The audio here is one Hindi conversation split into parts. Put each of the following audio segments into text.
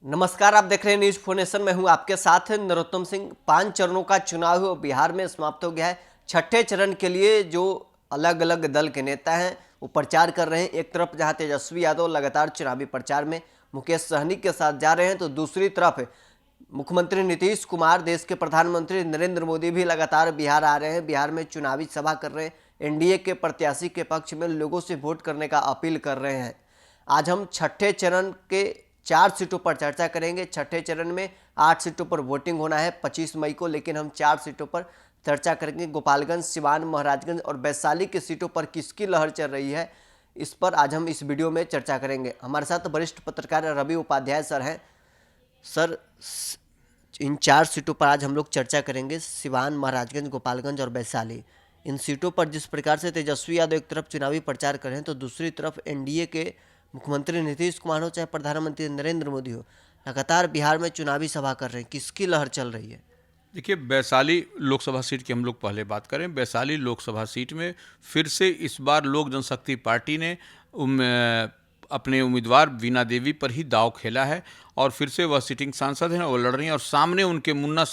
नमस्कार, आप देख रहे हैं न्यूज फोनेशन। मैं हूं आपके साथ नरोत्तम सिंह। 5 चरणों का चुनाव बिहार में समाप्त हो गया है। छठे चरण के लिए जो अलग अलग दल के नेता हैं वो प्रचार कर रहे हैं। एक तरफ जहां तेजस्वी यादव लगातार चुनावी प्रचार में मुकेश सहनी के साथ जा रहे हैं, तो दूसरी तरफ मुख्यमंत्री नीतीश कुमार, देश के प्रधानमंत्री नरेंद्र मोदी भी लगातार बिहार आ रहे हैं। बिहार में चुनावी सभा कर रहे हैं। एनडीए के प्रत्याशी के पक्ष में लोगों से वोट करने का अपील कर रहे हैं। आज हम छठे चरण के 4 सीटों पर चर्चा करेंगे। छठे चरण में 8 सीटों पर वोटिंग होना है 25 मई को, लेकिन हम 4 सीटों पर चर्चा करेंगे। गोपालगंज, सिवान, महाराजगंज और वैशाली की सीटों पर किसकी लहर चल रही है, इस पर आज हम इस वीडियो में चर्चा करेंगे। हमारे साथ वरिष्ठ पत्रकार रवि उपाध्याय सर हैं। सर, इन 4 सीटों पर आज हम लोग चर्चा करेंगे। सिवान, महाराजगंज, गोपालगंज और वैशाली, इन सीटों पर जिस प्रकार से तेजस्वी यादव एक तरफ चुनावी प्रचार कर रहे हैं, तो दूसरी तरफ एनडीए के मुख्यमंत्री नीतीश कुमार हो चाहे प्रधानमंत्री नरेंद्र मोदी हो, लगातार बिहार में चुनावी सभा कर रहे हैं। किसकी लहर चल रही है? देखिए, वैशाली लोकसभा सीट की हम लोग पहले बात करें। वैशाली लोकसभा सीट में फिर से इस बार लोक जनशक्ति पार्टी ने अपने उम्मीदवार वीणा देवी पर ही दांव खेला है और फिर से वह सिटिंग सांसद हैं, वो लड़ रही हैं और सामने उनके मुन्ना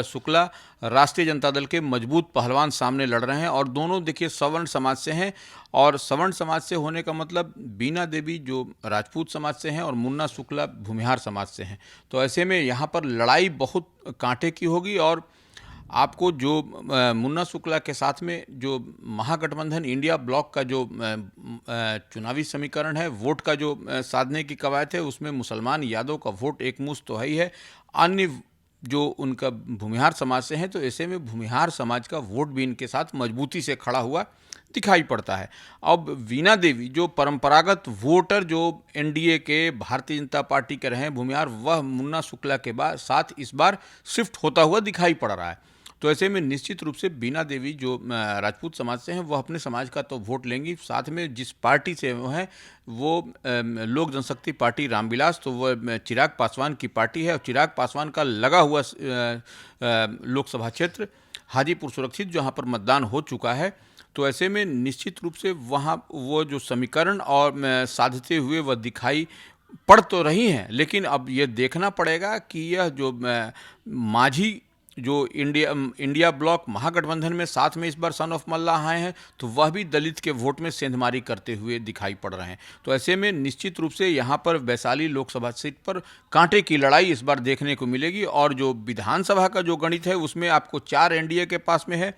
शुक्ला राष्ट्रीय जनता दल के मजबूत पहलवान सामने लड़ रहे हैं। और दोनों देखिए सवर्ण समाज से हैं, और सवर्ण समाज से होने का मतलब वीणा देवी जो राजपूत समाज से हैं और मुन्ना शुक्ला भूमिहार समाज से हैं। तो ऐसे में यहाँ पर लड़ाई बहुत कांटे की होगी। और आपको जो मुन्ना शुक्ला के साथ में जो महागठबंधन इंडिया ब्लॉक का जो चुनावी समीकरण है, वोट का जो साधने की कवायद है, उसमें मुसलमान यादव का वोट एक मुश्त तो है ही है, अन्य जो उनका भूमिहार समाज से हैं, तो ऐसे में भूमिहार समाज का वोट भी इनके साथ मजबूती से खड़ा हुआ दिखाई पड़ता है। अब वीणा देवी जो परंपरागत वोटर जो एनडीए के भारतीय जनता पार्टी के रहे हैं भूमिहार, वह मुन्ना शुक्ला के बाद साथ इस बार शिफ्ट होता हुआ दिखाई पड़ रहा है। तो ऐसे में निश्चित रूप से वीणा देवी जो राजपूत समाज से हैं, वह अपने समाज का तो वोट लेंगी, साथ में जिस पार्टी से वो हैं वो लोक जनशक्ति पार्टी रामविलास, तो वह चिराग पासवान की पार्टी है और चिराग पासवान का लगा हुआ लोकसभा क्षेत्र हाजीपुर सुरक्षित, जहाँ पर मतदान हो चुका है। तो ऐसे में निश्चित रूप से वहाँ वो जो समीकरण और साधते हुए वह दिखाई पड़ तो रही हैं, लेकिन अब ये देखना पड़ेगा कि यह जो मांझी जो इंडिया ब्लॉक महागठबंधन में साथ में इस बार सन ऑफ मल्ला आए हैं, तो वह भी दलित के वोट में सेंधमारी करते हुए दिखाई पड़ रहे हैं। तो ऐसे में निश्चित रूप से यहाँ पर वैशाली लोकसभा सीट पर कांटे की लड़ाई इस बार देखने को मिलेगी। और जो विधानसभा का जो गणित है उसमें आपको 4 एनडीए के पास में है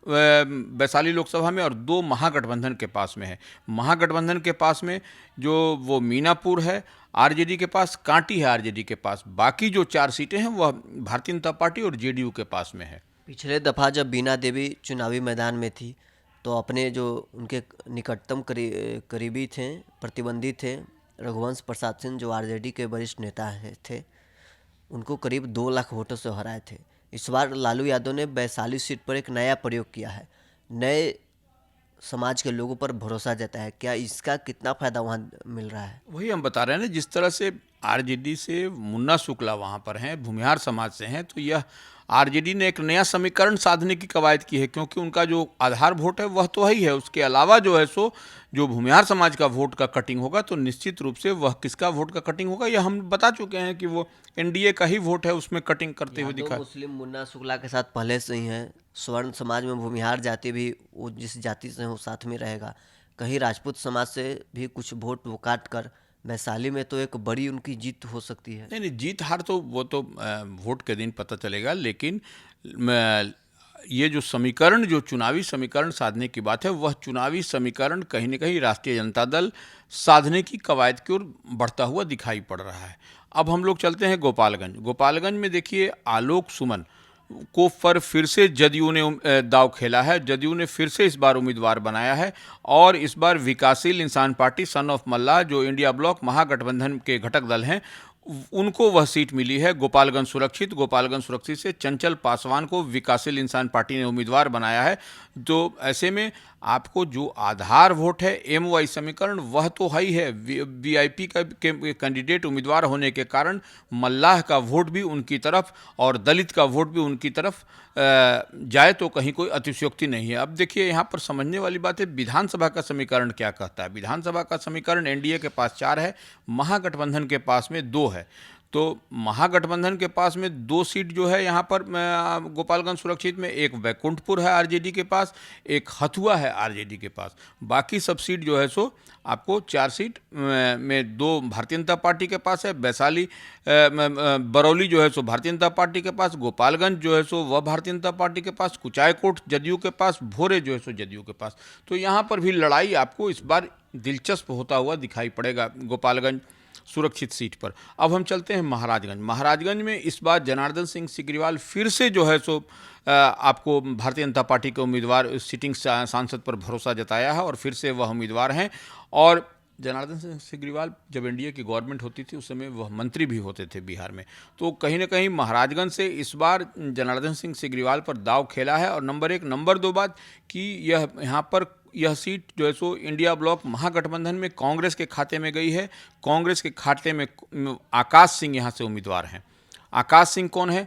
वैशाली लोकसभा में और 2 महागठबंधन के पास में है। महागठबंधन के पास में जो वो मीनापुर है आरजेडी के पास, कांटी है आरजेडी के पास, बाकी जो 4 सीटें हैं वह भारतीय जनता पार्टी और जेडीयू के पास में है। पिछले दफ़ा जब वीणा देवी चुनावी मैदान में थी, तो अपने जो उनके निकटतम करीबी थे, प्रतिद्वंदी थे, रघुवंश प्रसाद सिंह जो आरजेडी के वरिष्ठ नेता थे, उनको करीब 2 लाख वोटों से हराए थे। इस बार लालू यादव ने वैशाली सीट पर एक नया प्रयोग किया है, नए समाज के लोगों पर भरोसा जताया है। क्या इसका कितना फायदा वहाँ मिल रहा है? वही हम बता रहे हैं ना, जिस तरह से आरजेडी से मुन्ना शुक्ला वहाँ पर हैं, भूमिहार समाज से हैं, तो यह आरजेडी ने एक नया समीकरण साधने की कवायद की है, क्योंकि उनका जो आधार वोट है वह तो ही है, उसके अलावा जो है सो जो भूमिहार समाज का वोट का कटिंग होगा, तो निश्चित रूप से वह किसका वोट का कटिंग होगा यह हम बता चुके हैं कि वो एनडीए का ही वोट है, उसमें कटिंग करते हुए दिखा। मुस्लिम मुन्ना शुक्ला के साथ पहले से ही हैं। स्वर्ण समाज में भूमिहार जाति भी, वो जिस जाति से हैं वो साथ में रहेगा। कहीं राजपूत समाज से भी कुछ वोट वो काट कर वैशाली में तो एक बड़ी उनकी जीत हो सकती है। नहीं नहीं, जीत हार तो वो तो वोट के दिन पता चलेगा, लेकिन ये जो समीकरण, जो चुनावी समीकरण साधने की बात है, वह चुनावी समीकरण कहीं न कहीं राष्ट्रीय जनता दल साधने की कवायद की ओर बढ़ता हुआ दिखाई पड़ रहा है। अब हम लोग चलते हैं गोपालगंज। गोपालगंज में देखिए आलोक सुमन को पर फिर से जदयू ने दाव खेला है। जदयू ने फिर से इस बार उम्मीदवार बनाया है और इस बार विकासशील इंसान पार्टी सन ऑफ मल्ला जो इंडिया ब्लॉक महागठबंधन के घटक दल हैं, उनको वह सीट मिली है गोपालगंज सुरक्षित। गोपालगंज सुरक्षित से चंचल पासवान को विकासशील इंसान पार्टी ने उम्मीदवार बनाया है। तो ऐसे में आपको जो आधार वोट है, एमवाई समीकरण, वह तो है ही है। वीआईपी का कैंडिडेट उम्मीदवार होने के कारण मल्लाह का वोट भी उनकी तरफ और दलित का वोट भी उनकी तरफ जाए तो कहीं कोई अतिशयोक्ति नहीं है। अब देखिए यहाँ पर समझने वाली बात है विधानसभा का समीकरण क्या कहता है। विधानसभा का समीकरण एनडीए के पास 4 है, महागठबंधन के पास में 2 है। तो महागठबंधन के पास में 2 सीट जो है यहाँ पर गोपालगंज सुरक्षित में, एक बैकुंठपुर है आरजेडी के पास, एक हथुआ है आरजेडी के पास। बाकी सब सीट जो है सो आपको 4 सीट में 2 भारतीय जनता पार्टी के पास है, वैशाली बरौली जो है सो भारतीय जनता पार्टी के पास, गोपालगंज जो है सो वह भारतीय जनता पार्टी के पास, कुचायकोट जदयू के पास, भोरे जो है सो जदयू के पास। तो यहाँ पर भी लड़ाई आपको इस बार दिलचस्प होता हुआ दिखाई पड़ेगा गोपालगंज सुरक्षित सीट पर। अब हम चलते हैं महाराजगंज। महाराजगंज में इस बार जनार्दन सिंह सिग्रीवाल फिर से जो है सो आपको भारतीय जनता पार्टी के उम्मीदवार सिटिंग सांसद पर भरोसा जताया है और फिर से वह उम्मीदवार हैं। और जनार्दन सिंह सिग्रीवाल जब एनडीए की गवर्नमेंट होती थी उस समय वह मंत्री भी होते थे बिहार में। तो कहीं ना कहीं महाराजगंज से इस बार जनार्दन सिंह सिग्रीवाल पर दाव खेला है। और नंबर 1, नंबर 2 बात कि यहाँ पर यह सीट जो है सो इंडिया ब्लॉक महागठबंधन में कांग्रेस के खाते में गई है। कांग्रेस के खाते में आकाश सिंह यहाँ से उम्मीदवार हैं। आकाश सिंह कौन है?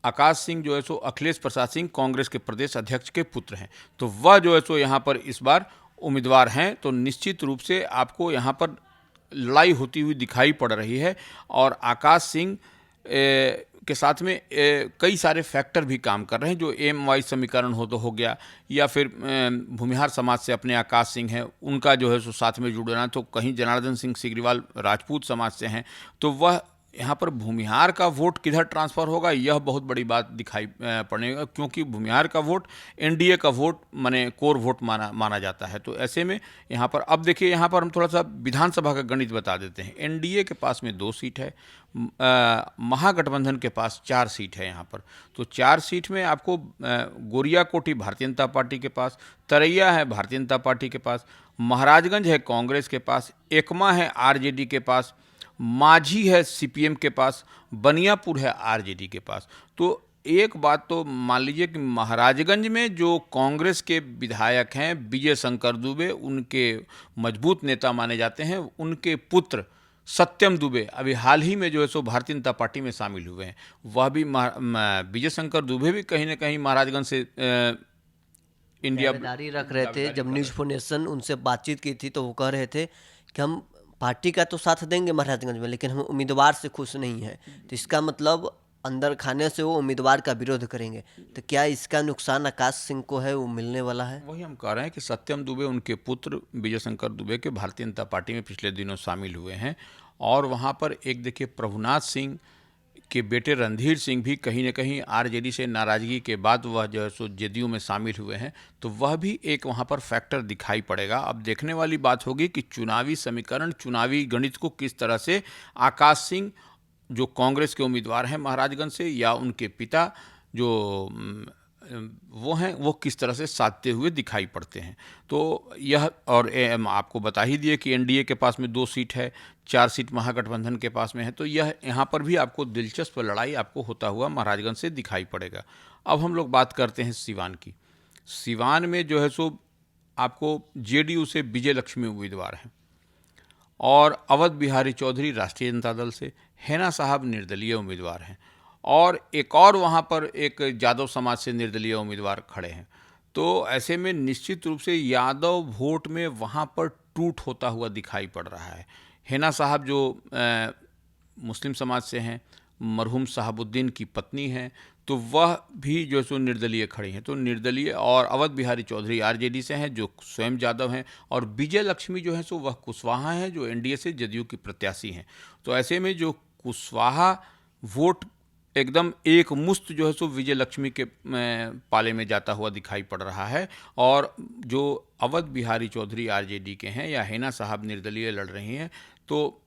आकाश सिंह जो है सो अखिलेश प्रसाद सिंह कांग्रेस के प्रदेश अध्यक्ष के पुत्र हैं। तो वह जो है सो यहाँ पर इस बार उम्मीदवार हैं। तो निश्चित रूप से आपको यहाँ पर लड़ाई होती हुई दिखाई पड़ रही है। और आकाश सिंह के साथ में कई सारे फैक्टर भी काम कर रहे हैं, जो एम वाई समीकरण हो गया, या फिर भूमिहार समाज से अपने आकाश सिंह हैं उनका जो है सो साथ में जुड़ना। तो कहीं जनार्दन सिंह सिग्रीवाल राजपूत समाज से हैं, तो वह यहाँ पर भूमिहार का वोट किधर ट्रांसफ़र होगा, यह बहुत बड़ी बात दिखाई पड़ेगा, क्योंकि भूमिहार का वोट एनडीए का वोट माने कोर वोट माना जाता है। तो ऐसे में यहाँ पर अब देखिए, यहाँ पर हम थोड़ा सा विधानसभा का गणित बता देते हैं। एनडीए के पास में 2 सीट है, महागठबंधन के पास 4 सीट है यहाँ पर। तो 4 सीट में आपको गोरियाकोटी भारतीय जनता पार्टी के पास, तरैया है भारतीय जनता पार्टी के पास, महाराजगंज है कांग्रेस के पास, एकमा है आरजेडी के पास, माझी है सीपीएम के पास, बनियापुर है आरजेडी के पास। तो एक बात तो मान लीजिए कि महाराजगंज में जो कांग्रेस के विधायक हैं विजय शंकर दुबे, उनके मजबूत नेता माने जाते हैं, उनके पुत्र सत्यम दुबे अभी हाल ही में जो है सो भारतीय जनता पार्टी में शामिल हुए हैं। वह भी विजय शंकर दुबे भी कहीं ना कहीं महाराजगंज से इंडिया दावेदारी रख रहे थे। जब न्यूज़ फॉर नेशन उनसे बातचीत की थी तो वो कह रहे थे कि हम पार्टी का तो साथ देंगे महाराजगंज में, लेकिन हम उम्मीदवार से खुश नहीं हैं। तो इसका मतलब अंदर खाने से वो उम्मीदवार का विरोध करेंगे। तो क्या इसका नुकसान आकाश सिंह को है, वो मिलने वाला है? वही हम कह रहे हैं कि सत्यम दुबे उनके पुत्र विजय शंकर दुबे के भारतीय जनता पार्टी में पिछले दिनों शामिल हुए हैं। और वहाँ पर एक देखिए प्रभुनाथ सिंह के बेटे रणधीर सिंह भी कहीं ना कहीं आरजेडी से नाराजगी के बाद वह जो है सो जेडीयू में शामिल हुए हैं। तो वह भी एक वहाँ पर फैक्टर दिखाई पड़ेगा। अब देखने वाली बात होगी कि चुनावी समीकरण, चुनावी गणित को किस तरह से आकाश सिंह जो कांग्रेस के उम्मीदवार हैं महाराजगंज से, या उनके पिता जो वो हैं, वो किस तरह से साधते हुए दिखाई पड़ते हैं। तो यह, और आपको बता ही दिए कि एनडीए के पास में 2 सीट है, 4 सीट महागठबंधन के पास में है। तो यह यहाँ पर भी आपको दिलचस्प लड़ाई आपको होता हुआ महाराजगंज से दिखाई पड़ेगा। अब हम लोग बात करते हैं सिवान की। सिवान में जो है सो आपको जेडीयू से विजय लक्ष्मी उम्मीदवार हैं, और अवध बिहारी चौधरी राष्ट्रीय जनता दल से, हैना साहब निर्दलीय उम्मीदवार हैं, और एक और वहाँ पर एक यादव समाज से निर्दलीय उम्मीदवार खड़े हैं। तो ऐसे में निश्चित रूप से यादव वोट में वहाँ पर टूट होता हुआ दिखाई पड़ रहा है। हैना साहब जो मुस्लिम समाज से हैं, मरहूम साहबुद्दीन की पत्नी हैं, तो वह भी जो है सो निर्दलीय खड़ी हैं। तो निर्दलीय, और अवध बिहारी चौधरी आरजेडी से हैं जो स्वयं यादव हैं, और विजय लक्ष्मी जो है सो वह कुशवाहा हैं जो एनडीए से जदयू की प्रत्याशी हैं। तो ऐसे में जो कुशवाहा वोट एकदम एक मुश्त जो है सो विजय लक्ष्मी के पाले में जाता हुआ दिखाई पड़ रहा है, और जो अवध बिहारी चौधरी आरजेडी के हैं या हैना साहब निर्दलीय लड़ रही हैं। तो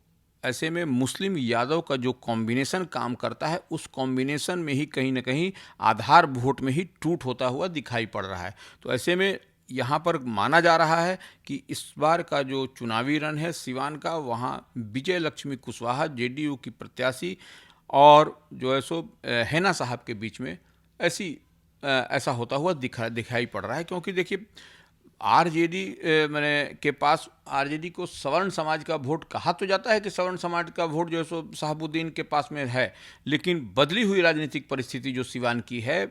ऐसे में मुस्लिम यादव का जो कॉम्बिनेशन काम करता है, उस कॉम्बिनेशन में ही कहीं ना कहीं आधार वोट में ही टूट होता हुआ दिखाई पड़ रहा है। तो ऐसे में यहाँ पर माना जा रहा है कि इस बार का जो चुनावी रण है सिवान का, वहाँ विजय लक्ष्मी कुशवाहा जेडीयू की प्रत्याशी और जो है सो हैना साहब के बीच में ऐसा होता हुआ दिखाई पड़ रहा है। क्योंकि देखिए आरजेडी मैंने के पास आरजेडी को सवर्ण समाज का वोट कहा तो जाता है कि सवर्ण समाज का वोट जो है सो शहाबुद्दीन के पास में है, लेकिन बदली हुई राजनीतिक परिस्थिति जो सिवान की है,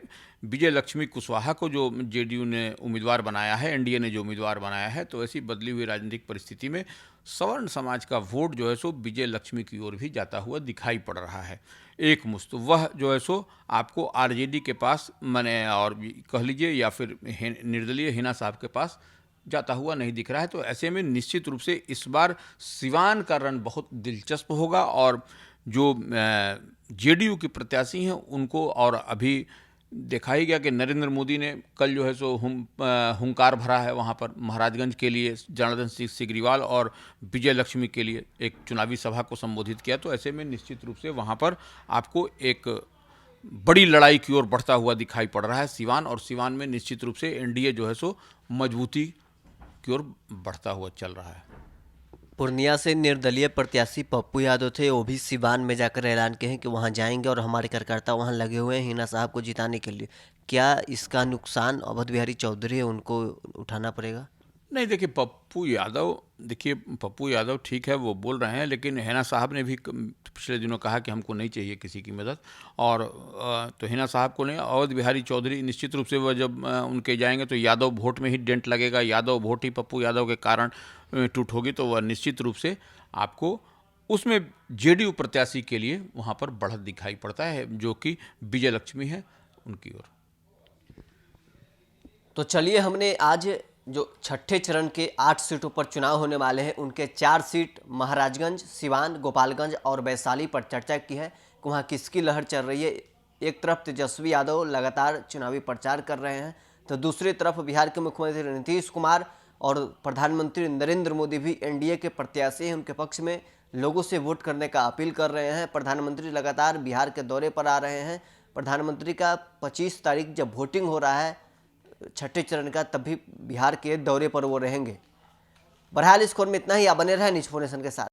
विजय लक्ष्मी कुशवाहा को जो जेडीयू ने उम्मीदवार बनाया है, एनडीए ने जो उम्मीदवार बनाया है, तो ऐसी बदली हुई राजनीतिक परिस्थिति में सवर्ण समाज का वोट जो है सो विजय लक्ष्मी की ओर भी जाता हुआ दिखाई पड़ रहा है। एक मुश्त वह जो है सो आपको आरजेडी के पास माने और कह लीजिए या फिर निर्दलीय हिना साहब के पास जाता हुआ नहीं दिख रहा है। तो ऐसे में निश्चित रूप से इस बार सिवान का रन बहुत दिलचस्प होगा और जो जेडीयू के प्रत्याशी हैं उनको, और अभी देखा ही गया कि नरेंद्र मोदी ने कल जो है सो हुंकार भरा है वहाँ पर महाराजगंज के लिए, जनार्दन सिंह सिग्रीवाल और विजय लक्ष्मी के लिए एक चुनावी सभा को संबोधित किया। तो ऐसे में निश्चित रूप से वहाँ पर आपको एक बड़ी लड़ाई की ओर बढ़ता हुआ दिखाई पड़ रहा है सिवान, और सिवान में निश्चित रूप से एनडीए जो है सो मजबूती की ओर बढ़ता हुआ चल रहा है। पूर्णिया से निर्दलीय प्रत्याशी पप्पू यादव थे, वो भी सिवान में जाकर ऐलान किए हैं कि वहां जाएंगे और हमारे कार्यकर्ता वहां लगे हुए हैं हिना साहब को जिताने के लिए। क्या इसका नुकसान अवध बिहारी चौधरी है उनको उठाना पड़ेगा? नहीं, देखिए पप्पू यादव ठीक है, वो बोल रहे हैं, लेकिन हिना साहब ने भी पिछले दिनों कहा कि हमको नहीं चाहिए किसी की मदद, और तो हिना साहब को नहीं, अवध बिहारी चौधरी निश्चित रूप से वह जब उनके जाएंगे तो यादव वोट में ही डेंट लगेगा, यादव वोट ही पप्पू यादव के कारण टूट होगी, तो वह निश्चित रूप से आपको उसमें जेडीयू प्रत्याशी के लिए वहाँ पर बढ़त दिखाई पड़ता है, जो कि विजय लक्ष्मी है उनकी ओर। तो चलिए, हमने आज जो छठे चरण के 8 सीटों पर चुनाव होने वाले हैं उनके 4 सीट महाराजगंज, सिवान, गोपालगंज और वैशाली पर चर्चा की है कि वहाँ किसकी लहर चल रही है। एक तरफ तेजस्वी यादव लगातार चुनावी प्रचार कर रहे हैं, तो दूसरी तरफ बिहार के मुख्यमंत्री नीतीश कुमार और प्रधानमंत्री नरेंद्र मोदी भी एनडीए के प्रत्याशी हैं, उनके पक्ष में लोगों से वोट करने का अपील कर रहे हैं। प्रधानमंत्री लगातार बिहार के दौरे पर आ रहे हैं। प्रधानमंत्री का 25 तारीख जब वोटिंग हो रहा है छठे चरण का, तब भी बिहार के दौरे पर वो रहेंगे। बहरहाल इस खबर में इतना ही। आप बने रहें न्यूज़ 4 नेशन के साथ।